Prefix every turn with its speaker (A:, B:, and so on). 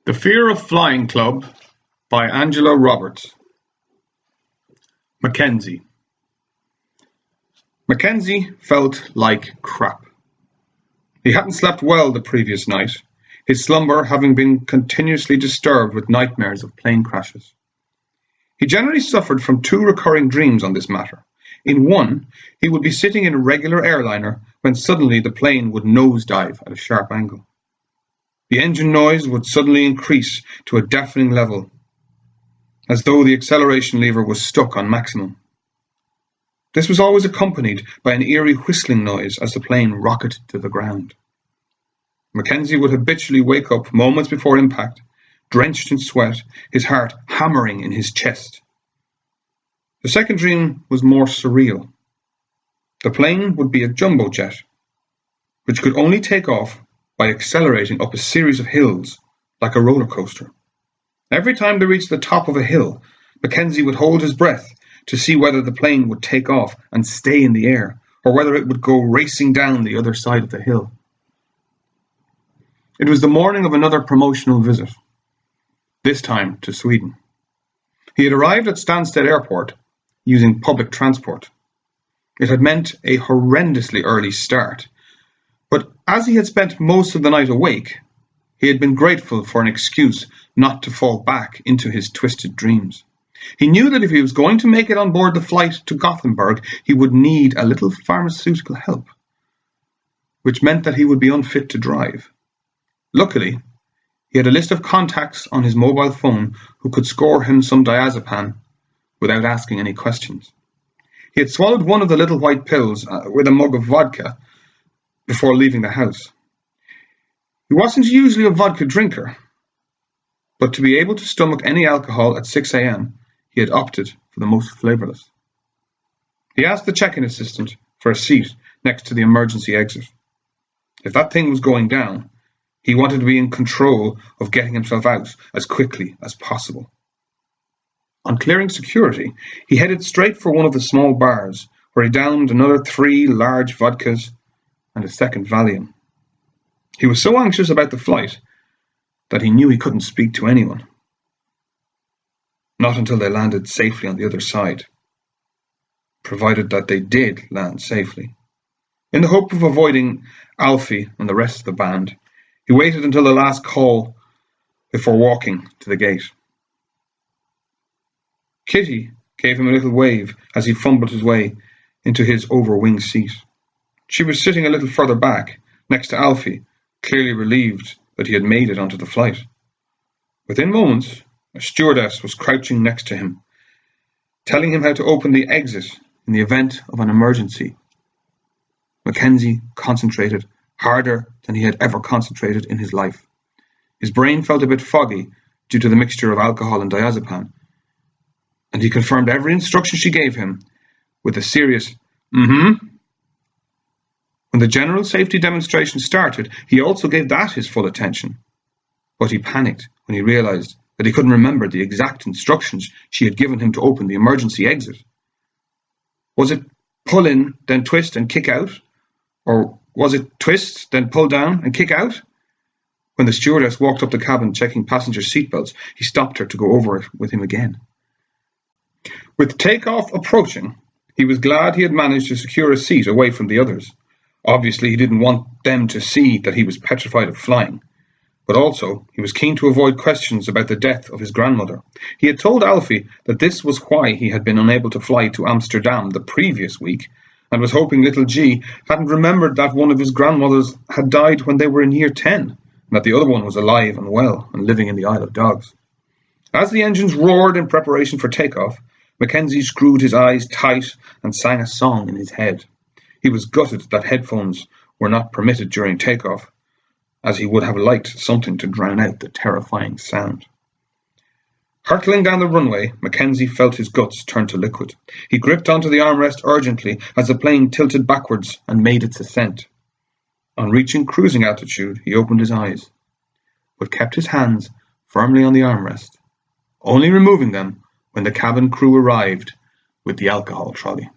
A: The Fear of Flying Club by Angela Roberts. McKenzie. McKenzie felt like crap. He hadn't slept well the previous night, his slumber having been continuously disturbed with nightmares of plane crashes. He generally suffered from two recurring dreams on this matter. In one, he would be sitting in a regular airliner when suddenly the plane would nosedive at a sharp angle. The engine noise would suddenly increase to a deafening level, as though the acceleration lever was stuck on maximum. This was always accompanied by an eerie whistling noise as the plane rocketed to the ground. McKenzie would habitually wake up moments before impact, drenched in sweat, his heart hammering in his chest. The second dream was more surreal. The plane would be a jumbo jet, which could only take off by accelerating up a series of hills like a roller coaster. Every time they reached the top of a hill, McKenzie would hold his breath to see whether the plane would take off and stay in the air, or whether it would go racing down the other side of the hill. It was the morning of another promotional visit, this time to Sweden. He had arrived at Stansted Airport using public transport. It had meant a horrendously early start, but as he had spent most of the night awake, he had been grateful for an excuse not to fall back into his twisted dreams. He knew that if he was going to make it on board the flight to Gothenburg, he would need a little pharmaceutical help, which meant that he would be unfit to drive. Luckily, he had a list of contacts on his mobile phone who could score him some diazepam without asking any questions. He had swallowed one of the little white pills with a mug of vodka before leaving the house. He wasn't usually a vodka drinker, but to be able to stomach any alcohol at 6 a.m., he had opted for the most flavourless. He asked the check-in assistant for a seat next to the emergency exit. If that thing was going down, he wanted to be in control of getting himself out as quickly as possible. On clearing security, he headed straight for one of the small bars, where he downed another 3 large vodkas and a second Valium. He was so anxious about the flight that he knew he couldn't speak to anyone. Not until they landed safely on the other side, provided that they did land safely. In the hope of avoiding Alfie and the rest of the band, he waited until the last call before walking to the gate. Kitty gave him a little wave as he fumbled his way into his overwing seat. She was sitting a little further back, next to Alfie, clearly relieved that he had made it onto the flight. Within moments, a stewardess was crouching next to him, telling him how to open the exit in the event of an emergency. McKenzie concentrated harder than he had ever concentrated in his life. His brain felt a bit foggy due to the mixture of alcohol and diazepam, and he confirmed every instruction she gave him with a serious "mm-hmm." When the general safety demonstration started, he also gave that his full attention. But he panicked when he realized that he couldn't remember the exact instructions she had given him to open the emergency exit. Was it pull in, then twist and kick out? Or was it twist, then pull down and kick out? When the stewardess walked up the cabin checking passenger seatbelts, he stopped her to go over it with him again. With takeoff approaching, he was glad he had managed to secure a seat away from the others. Obviously, he didn't want them to see that he was petrified of flying, but also he was keen to avoid questions about the death of his grandmother. He had told Alfie that this was why he had been unable to fly to Amsterdam the previous week, and was hoping little G hadn't remembered that one of his grandmothers had died when they were in year 10, and that the other one was alive and well and living in the Isle of Dogs. As the engines roared in preparation for takeoff, McKenzie screwed his eyes tight and sang a song in his head. He was gutted that headphones were not permitted during takeoff, as he would have liked something to drown out the terrifying sound. Hurtling down the runway, McKenzie felt his guts turn to liquid. He gripped onto the armrest urgently as the plane tilted backwards and made its ascent. On reaching cruising altitude, he opened his eyes, but kept his hands firmly on the armrest, only removing them when the cabin crew arrived with the alcohol trolley.